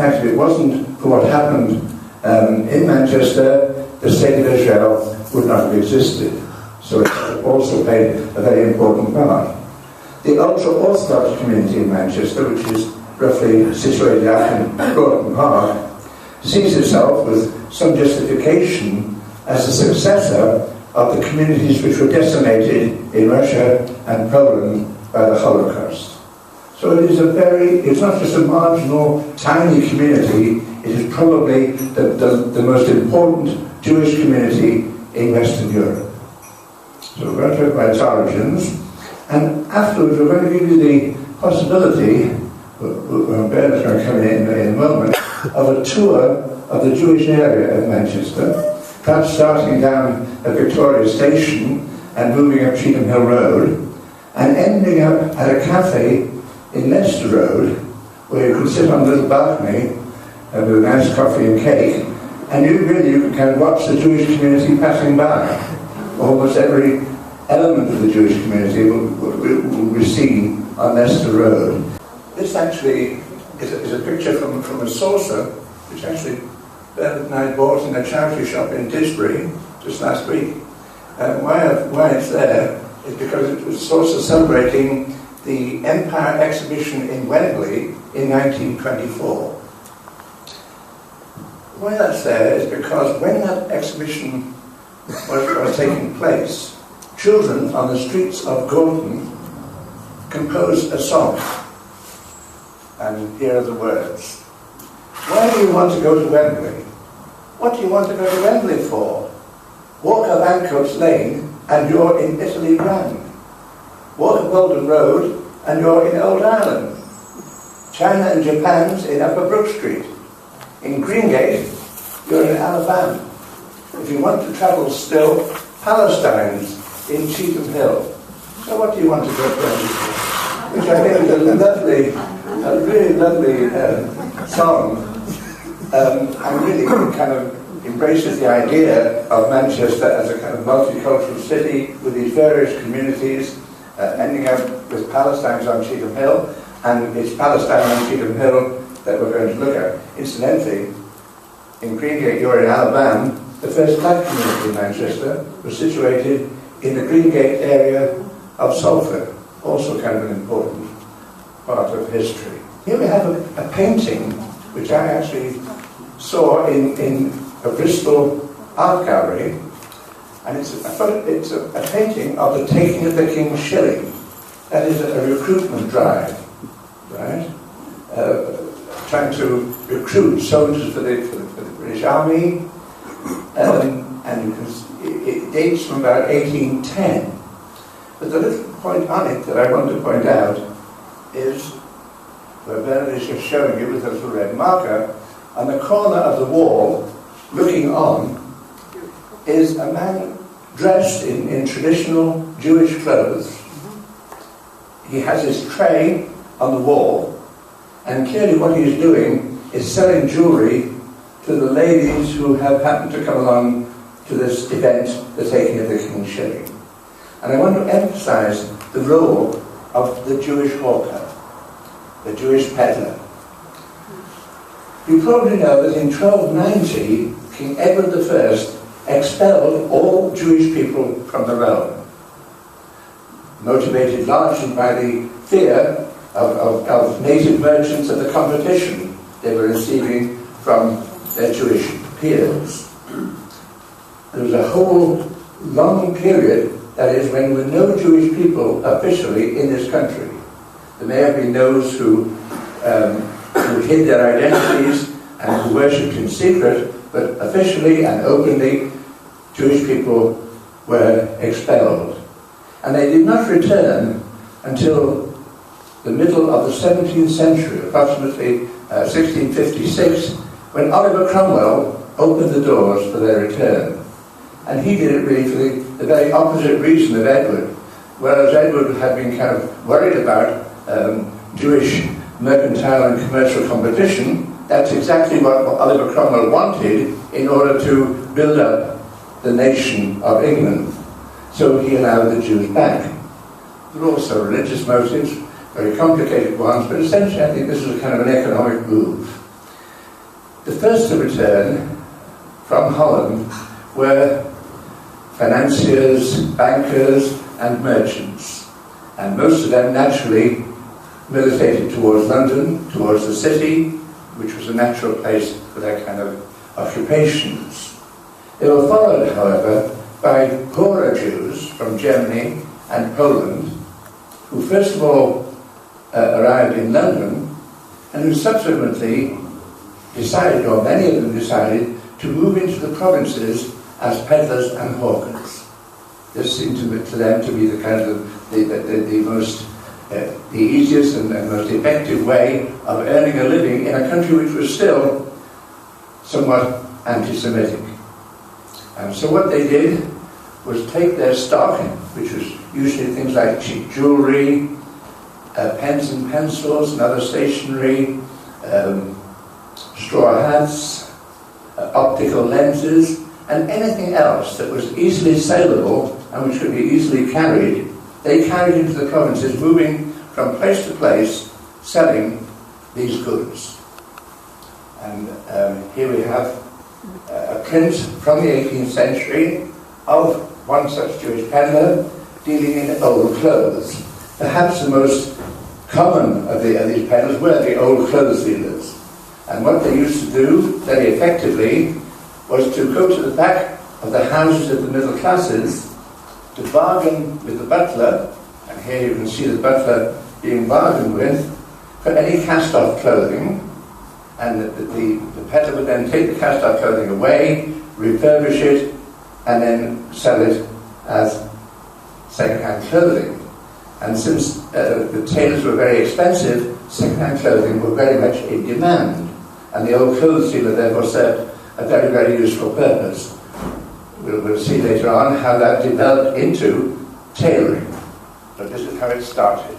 In fact, if it wasn't for what happened in Manchester, the state of Israel would not have existed. So it also played a very important part. The ultra-Orthodox community in Manchester, which is roughly situated out in Chorlton Park, sees itself with some justification as the successor of the communities which were decimated in Russia and Poland by the Holocaust. So it is it's not just a marginal, tiny community, it is probably the most important Jewish community in Western Europe. So we're going to talk about its origins, and afterwards we're going to give you the possibility, Bernard's going to come in a moment, of a tour of the Jewish area of Manchester, perhaps starting down at Victoria Station and moving up Cheetham Hill Road, and ending up at a cafe in Leicester Road, where you can sit on a little balcony with a nice coffee and cake, and you can kind of watch the Jewish community passing by. Almost every element of the Jewish community will be seen on Leicester Road. This actually is a picture from a saucer, which actually Bernard and I bought in a charity shop in Tisbury just last week. Why it's there is because it was a saucer celebrating the Empire exhibition in Wembley in 1924. Why that's there is because when that exhibition was taking place, children on the streets of Gorton composed a song. And here are the words. Why do you want to go to Wembley? What do you want to go to Wembley for? Walk up Ancoats Lane and you're in Italy Grand. Walk up Golden Road and you're in Old Ireland. China and Japan's in Upper Brook Street. In Greengate, you're in Alabama. If you want to travel still, Palestine's in Cheetham Hill. So what do you want to go to Wembley for? Which I think is a really lovely song, and really kind of embraces the idea of Manchester as a kind of multicultural city with these various communities, ending up with Palestine's on Cheetham Hill, and it's Palestine on Cheetham Hill that we're going to look at. Incidentally, in Greengate, you're in Alabama, the first black community in Manchester was situated in the Greengate area of Salford, also kind of an important part of history. Here we have a painting which I actually saw in a Bristol art gallery, and it's a painting of the taking of the King's Shilling. That is a recruitment drive, right? Trying to recruit soldiers for the British Army, and you can see, it dates from about 1810. But the little point on it that I want to point out is where Bernard is just showing you with a little red marker, on the corner of the wall, looking on, is a man dressed in traditional Jewish clothes. He has his tray on the wall, and clearly what he's doing is selling jewellery to the ladies who have happened to come along to this event, the taking of the King's Shilling. And I want to emphasise the role of the Jewish hawker, the Jewish peddler. You probably know that in 1290, King Edward I expelled all Jewish people from the realm, motivated largely by the fear of native merchants and the competition they were receiving from their Jewish peers. There was a whole long period, that is, when there were no Jewish people officially in this country. There may have been those who hid their identities and who worshipped in secret, but officially and openly, Jewish people were expelled. And they did not return until the middle of the 17th century, approximately 1656, when Oliver Cromwell opened the doors for their return. And he did it really for the very opposite reason of Edward. Whereas Edward had been kind of worried about Jewish mercantile and commercial competition, that's exactly what Oliver Cromwell wanted in order to build up the nation of England. So he allowed the Jews back. There were also religious motives, very complicated ones, but essentially I think this was kind of an economic move. The first to return from Holland were financiers, bankers, and merchants, and most of them naturally militated towards London, towards the city, which was a natural place for their kind of occupations. They were followed, however, by poorer Jews from Germany and Poland, who first of all arrived in London, and who subsequently decided, or many of them decided, to move into the provinces as peddlers and hawkers. This seemed to them to be the kind of the most the easiest and most effective way of earning a living in a country which was still somewhat anti-Semitic. And so what they did was take their stock, which was usually things like cheap jewellery, pens and pencils and other stationery, straw hats, optical lenses, and anything else that was easily saleable and which could be easily carried. They carried into the provinces, moving from place to place, selling these goods. And here we have a print from the 18th century of one such Jewish peddler dealing in old clothes. Perhaps the most common of these peddlers were the old clothes dealers. And what they used to do, very effectively, was to go to the back of the houses of the middle classes to bargain with the butler, and here you can see the butler being bargained with, for any cast-off clothing, and the peddler would then take the cast-off clothing away, refurbish it, and then sell it as second-hand clothing. And since the tailors were very expensive, second-hand clothing were very much in demand, and the old clothes dealer therefore served a very, very useful purpose. We'll see later on how that developed into tailoring, but this is how it started.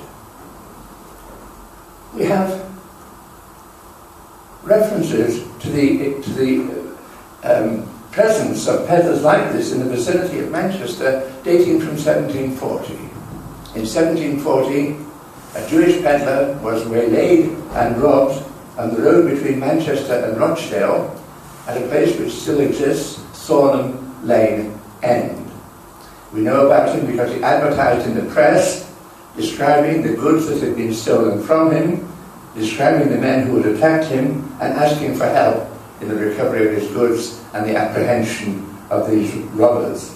We have references to the presence of peddlers like this in the vicinity of Manchester, dating from 1740. In 1740, a Jewish peddler was waylaid and robbed on the road between Manchester and Rothschild at a place which still exists, Thornham Lane End. We know about him because he advertised in the press, describing the goods that had been stolen from him, describing the men who had attacked him, and asking for help in the recovery of his goods and the apprehension of these robbers.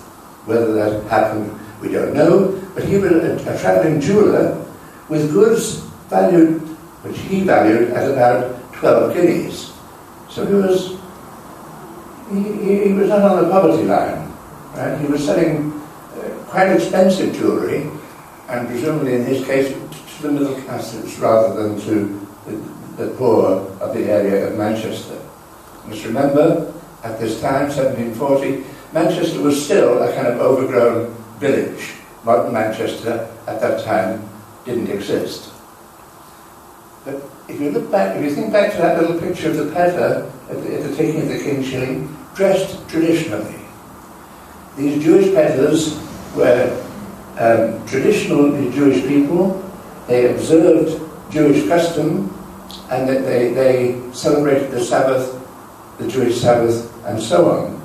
Whether that happened, we don't know, but he was a travelling jeweller with goods valued, which he valued at about 12 guineas. So he was not on the poverty line, right? He was selling quite expensive jewellery, and presumably in his case to the middle classes rather than to the poor of the area of Manchester. You must remember, at this time, 1740, Manchester was still a kind of overgrown village. Modern Manchester at that time didn't exist. But if you look back, if you think back to that little picture of the peddler at the taking of the King's shilling, dressed traditionally. These Jewish peddlers were traditional Jewish people. They observed Jewish custom, and that they celebrated the Sabbath, the Jewish Sabbath, and so on.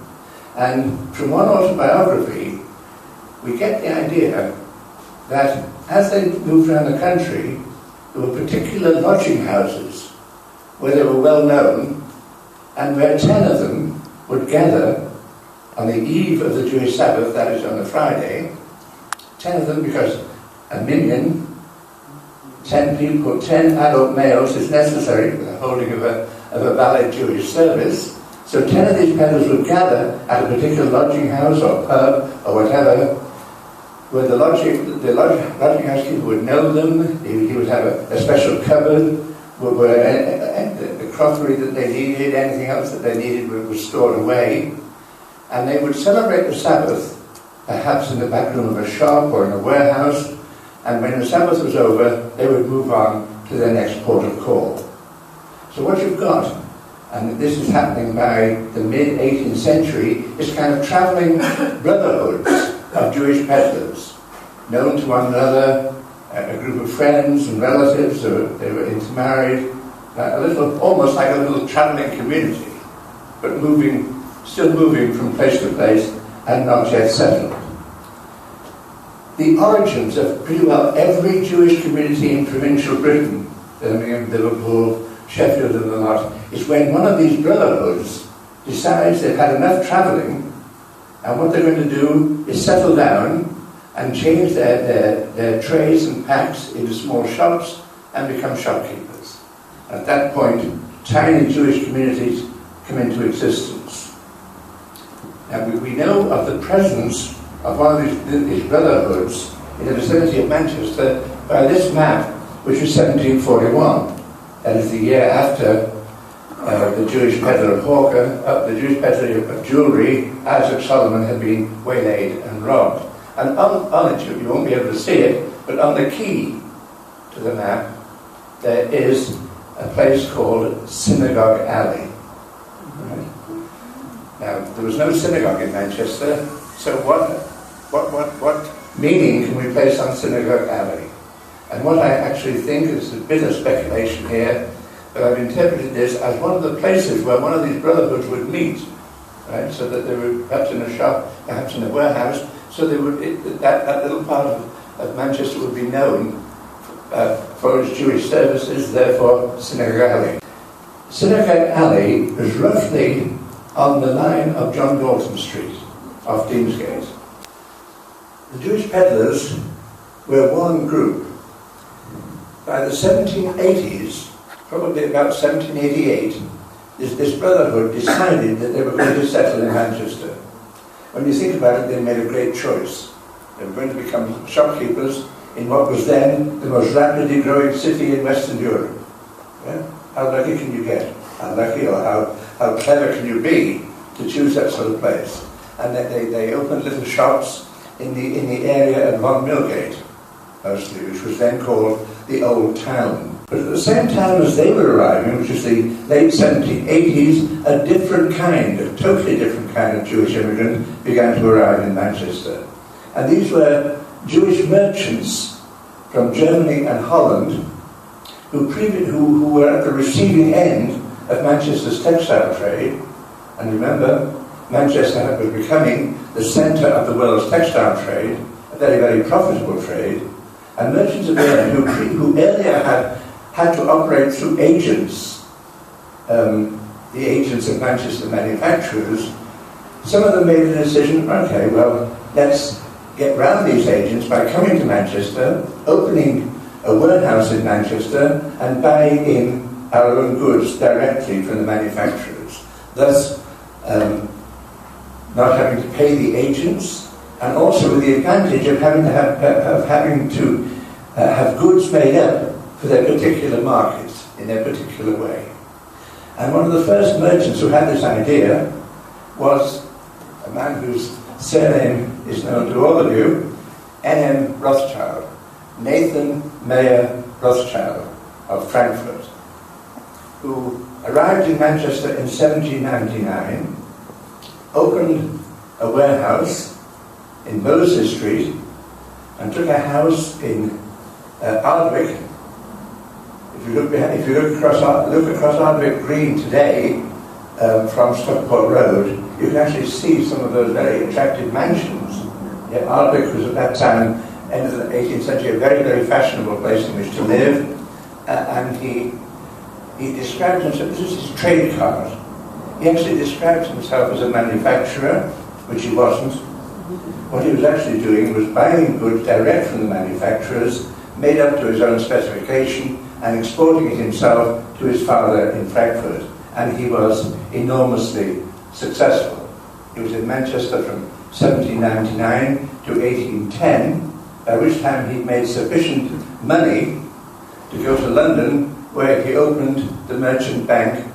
And from one autobiography, we get the idea that as they moved around the country, there were particular lodging houses where they were well known, and where 10 of them would gather on the eve of the Jewish Sabbath, that is on the Friday, 10 of them because a minyan, 10 people, 10 adult males is necessary for the holding of a valid Jewish service. So 10 of these peddlers would gather at a particular lodging house or pub or whatever, where the lodging house keeper would know them. He would have a special cupboard where the crockery that they needed, anything else that they needed was stored away. And they would celebrate the Sabbath, perhaps in the back room of a shop or in a warehouse, and when the Sabbath was over, they would move on to their next port of call. So what you've got, and this is happening by the mid-18th century, is kind of travelling brotherhoods of Jewish peddlers, known to one another, a group of friends and relatives, or they were intermarried, almost like a little travelling community. but still moving from place to place and not yet settled. The origins of pretty well every Jewish community in provincial Britain, Birmingham, Liverpool, Sheffield and the lot, is when one of these brotherhoods decides they've had enough travelling, and what they're going to do is settle down and change their trays and packs into small shops and become shopkeepers. At that point, tiny Jewish communities come into existence. Now we know of the presence of one of these brotherhoods in the vicinity of Manchester by this map, which was 1741. That is the year after the Jewish peddler of Hawker, the Jewish peddler of jewellery, Isaac Solomon, had been waylaid and robbed. And on it, you won't be able to see it, but on the key to the map, there is a place called Synagogue Alley. Right? Now, there was no synagogue in Manchester, so what meaning can we place on Synagogue Alley? And what I actually think is a bit of speculation here, but I've interpreted this as one of the places where one of these brotherhoods would meet, right? So that they were perhaps in a shop, perhaps in a warehouse, so they would, that little part of Manchester would be known for its Jewish services, therefore Synagogue Alley. Synagogue Alley was roughly on the line of John Dalton Street, off Deansgate. The Jewish peddlers were one group. By the 1780s, probably about 1788, this brotherhood decided that they were going to settle in Manchester. When you think about it, they made a great choice. They were going to become shopkeepers in what was then the most rapidly growing city in Western Europe. Yeah? How lucky can you get? How lucky or how clever can you be to choose that sort of place? And they opened little shops in the area of Von Millgate, mostly, which was then called the Old Town. But at the same time as they were arriving, which is the late 1780s, a totally different kind of Jewish immigrant began to arrive in Manchester. And these were Jewish merchants from Germany and Holland who were at the receiving end of Manchester's textile trade. And remember, Manchester was becoming the centre of the world's textile trade, a very, very profitable trade. And merchants of Ireland who earlier had to operate through agents, the agents of Manchester manufacturers, some of them made the decision, okay, well, let's get round these agents by coming to Manchester, opening a warehouse in Manchester, and buying in our own goods directly from the manufacturers. Thus, not having to pay the agents, and also with the advantage of having to have goods made up for their particular markets in their particular way. And one of the first merchants who had this idea was a man whose surname is known to all of you, N.M. Rothschild, Nathan Mayer Rothschild of Frankfurt, who arrived in Manchester in 1799, opened a warehouse in Moses Street, and took a house in Ardwick. If you look across Ardwick Green today from Stockport Road, you can actually see some of those very attractive mansions. Yeah, Ardwick was at that time, end of the 18th century, a very, very fashionable place in which to live. And he described himself, this is his trade card. He actually described himself as a manufacturer, which he wasn't. What he was actually doing was buying goods direct from the manufacturers, made up to his own specification, and exporting it himself to his father in Frankfurt. And he was enormously successful. He was in Manchester from 1799 to 1810, by which time he'd made sufficient money to go to London, where he opened the merchant bank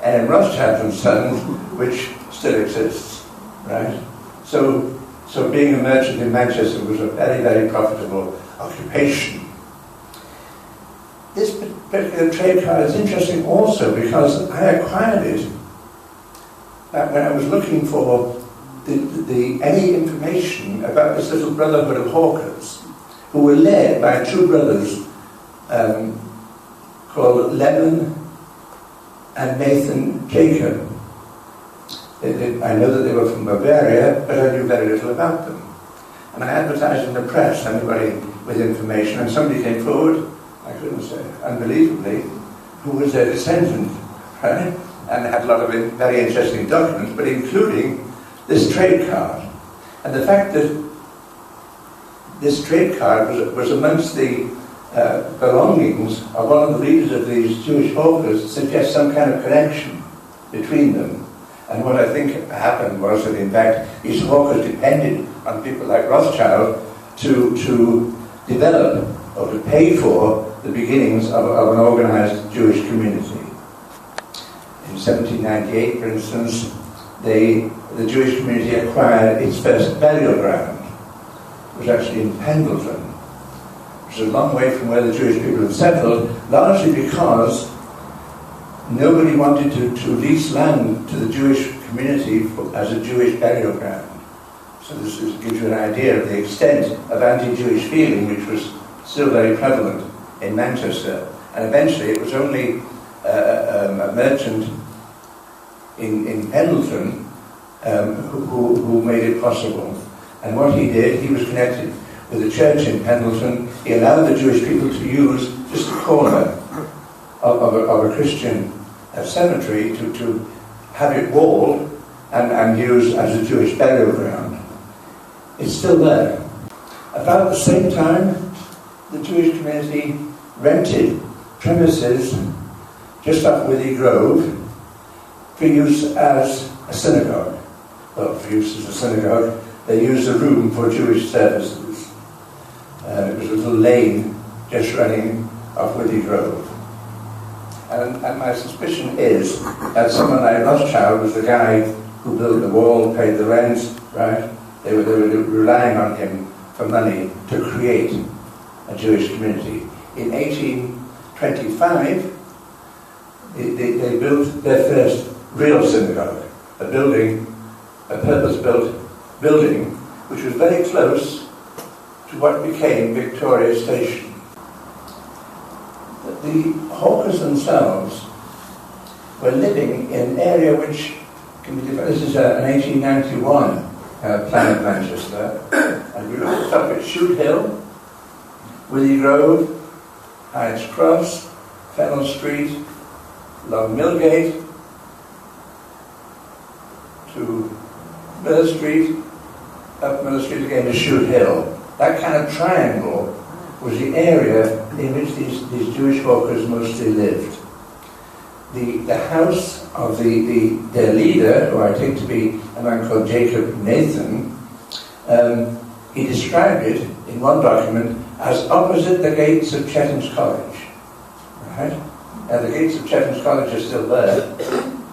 and Rothschild & Sons, which still exists, right? So being a merchant in Manchester was a very, very profitable occupation. This particular trade card is interesting also because I acquired it when I was looking for any information about this little brotherhood of hawkers, who were led by two brothers called Lemon and Nathan Jacob. I know that they were from Bavaria, but I knew very little about them. And I advertised in the press, anybody with information, and somebody came forward, I couldn't say, unbelievably, who was their descendant, right? And had a lot of very interesting documents, but including this trade card. And the fact that this trade card was amongst the belongings of one of the leaders of these Jewish hawkers suggests some kind of connection between them. And what I think happened was that, in fact, these hawkers depended on people like Rothschild to develop or to pay for the beginnings of an organized Jewish community. In 1798, for instance, the Jewish community acquired its first burial ground. It was actually in Pendleton, which is a long way from where the Jewish people had settled, largely because nobody wanted to lease land to the Jewish community as a Jewish burial ground. So this gives you an idea of the extent of anti-Jewish feeling, which was still very prevalent in Manchester. And eventually it was only a merchant in Pendleton who made it possible. And what he did, he was connected with the church in Pendleton. He allowed the Jewish people to use just a corner of a Christian cemetery to have it walled and used as a Jewish burial ground. It's still there. About the same time, the Jewish community rented premises just off Withy Grove for use as a synagogue. Well, for use as a synagogue, they used the room for Jewish services. It was a little lane just running off Withy Grove. And my suspicion is that someone like Rothschild was the guy who built the wall, paid the rent, right? They were relying on him for money to create a Jewish community. In 1825, they built their first real synagogue, a purpose-built building, which was very close to what became Victoria Station. The hawkers themselves were living in an area which can be defined. This is an 1891 plan of Manchester, and we look at the top at Cheetham Hill, Withy Grove, Hyde's Cross, Fennel Street, along Millgate to Miller Street, up Miller Street again to Cheetham Hill. That kind of triangle was the area in which these Jewish hawkers mostly lived. The house of their leader, who I take to be a man called Jacob Nathan, he described it in one document as opposite the gates of Chetham's College. Right? Now the gates of Chetham's College are still there,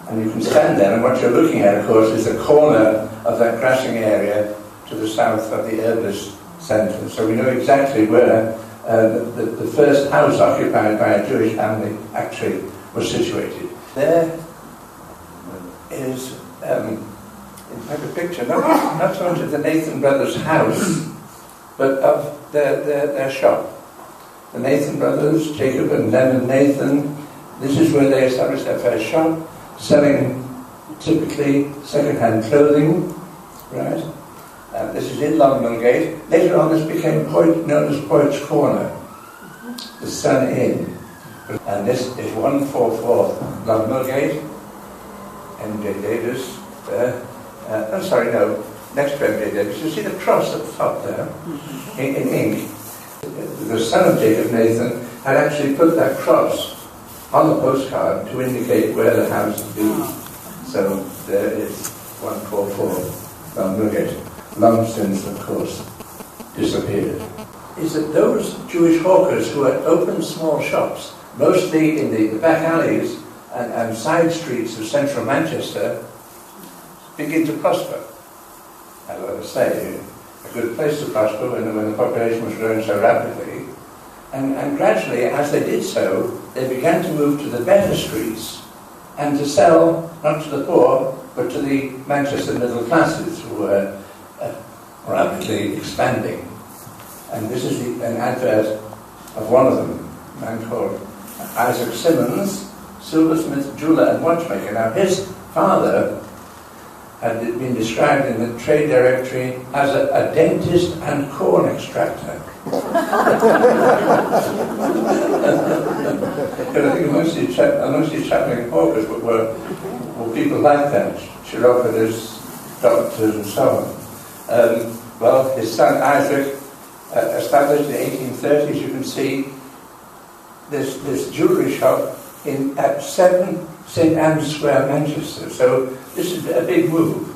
and you can stand there, and what you're looking at, of course, is the corner of that grassing area to the south of the herbalist centre. So we know exactly where the first house occupied by a Jewish family actually was situated. There is, in fact, a picture, not so much of the Nathan brothers' house, but of their shop. The Nathan brothers, Jacob and Leonard Nathan, this is where they established their first shop, selling typically second-hand clothing, right? This is in Long Millgate. Later on this became a point known as Poets' Corner, the Sun Inn. And this is 144 Long Millgate, M.J. Davis there. Next to M.J. Davis. You see the cross at the top there, in ink. The son of Jacob Nathan had actually put that cross on the postcard to indicate where the house would be. So there is 144 Long Millgate. Long since, of course, disappeared. Is that those Jewish hawkers who had opened small shops, mostly in the back alleys and side streets of central Manchester, begin to prosper. As I was saying, a good place to prosper when the population was growing so rapidly. And gradually, as they did so, they began to move to the better streets and to sell, not to the poor, but to the Manchester middle classes who were rapidly expanding. And this is an advert of one of them, a man called Isaac Simmons, silversmith, jeweller and watchmaker. Now his father had been described in the trade directory as a dentist and corn extractor. But I think most of these travelling hawkers were people like that, chiropoders, doctors and so on. Well, his son Isaac established in the 1830s, you can see, this jewellery shop at 7 St Anne's Square, Manchester. So this is a big move.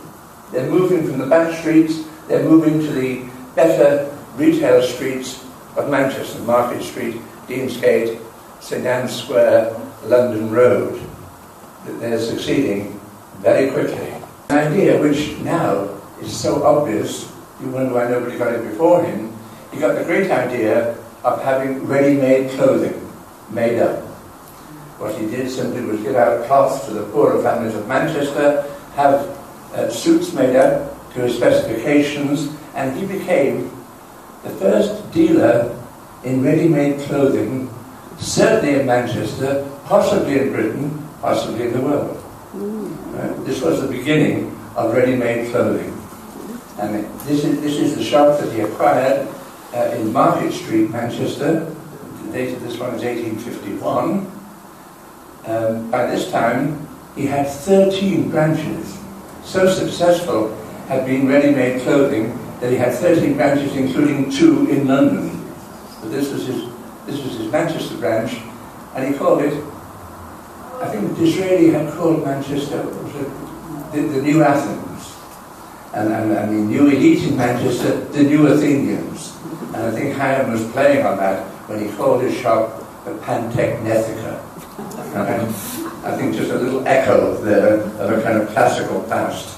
They're moving from the back streets, they're moving to the better retail streets of Manchester, Market Street, Deansgate, St Anne's Square, London Road. They're succeeding very quickly. An idea which now is so obvious, you wonder why nobody got it before him. He got the great idea of having ready-made clothing made up. What he did simply was give out cloth to the poorer families of Manchester, have suits made up to his specifications, and he became the first dealer in ready-made clothing, certainly in Manchester, possibly in Britain, possibly in the world. This was the beginning of ready-made clothing. And this is the shop that he acquired in Market Street, Manchester. The date of this one is 1851. By this time, he had 13 branches. So successful had been ready-made clothing that he had 13 branches, including 2 in London. But this was his Manchester branch, and he called it, I think Disraeli had called Manchester the New Athens, and the new elite in Manchester, the New Athenians. And I think Hyam was playing on that when he called his shop the Pantechnetica. I think just a little echo there of a kind of classical past.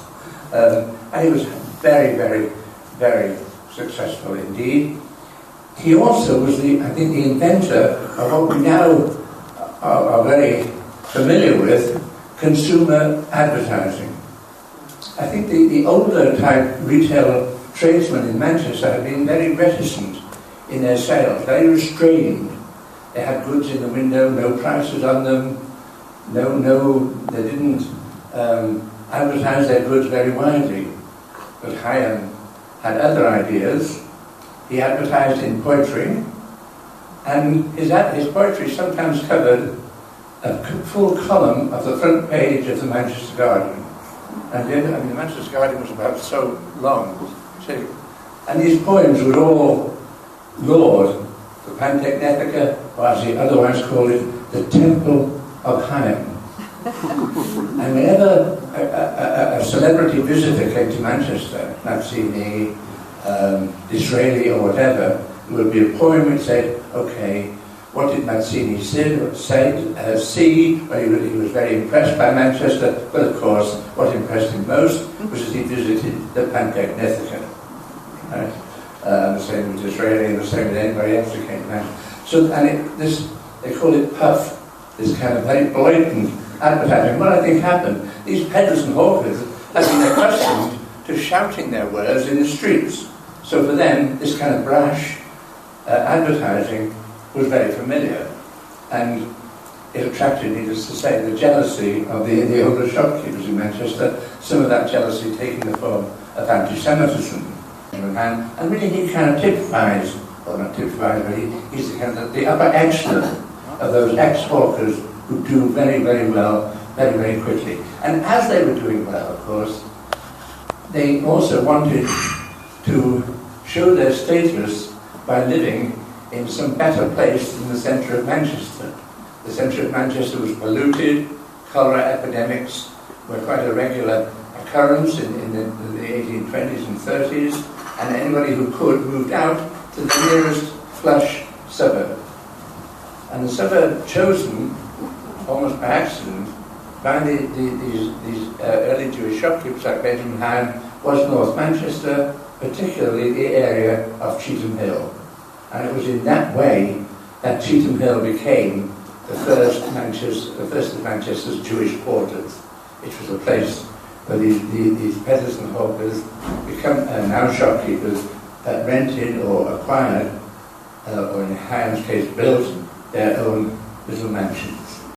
And he was very, very, very successful indeed. He also was the inventor of what we now are very familiar with, consumer advertising. I think the older type retail tradesmen in Manchester had been very reticent in their sales, very restrained. They had goods in the window, no prices on them, they didn't advertise their goods very widely. But Hyam had other ideas. He advertised in poetry, and his poetry sometimes covered a full column of the front page of the Manchester Guardian. And then, the Manchester Guardian was about so long, and these poems would all laud the Pantechnetica, or as he otherwise called it, the Temple of Hyam. And whenever a celebrity visitor came to Manchester, Mazzini, Disraeli or whatever, there would be a poem which said, okay, what did Mazzini see? Well, he was very impressed by Manchester, but of course, what impressed him most was that he visited the Pantechnetica. Right? The same with Disraeli, and the same with anybody else who came to Manchester. So, they call it puff, this kind of very blatant advertising. What I think happened, these peddlers and hawkers had been accustomed to shouting their wares in the streets. So for them, this kind of brash advertising was very familiar, and it attracted, needless to say, the jealousy of the older shopkeepers in Manchester, some of that jealousy taking the form of anti-Semitism. And really he kind of typifies, or not typifies, but he's the kind of the upper echelon of those ex-hawkers who do very, very well, very, very quickly. And as they were doing well, of course, they also wanted to show their status by living in some better place than the centre of Manchester. The centre of Manchester was polluted, cholera epidemics were quite a regular occurrence in the 1820s and 30s, and anybody who could moved out to the nearest flush suburb. And the suburb chosen, almost by accident, by these early Jewish shopkeepers like Benjamin Hyam was North Manchester, particularly the area of Cheetham Hill. And it was in that way that Cheetham Hill became the first of Manchester's Jewish quarters. It was a place where these peddlers and hawkers become now shopkeepers that rented or acquired, or in Hyam's case built, their own little mansions.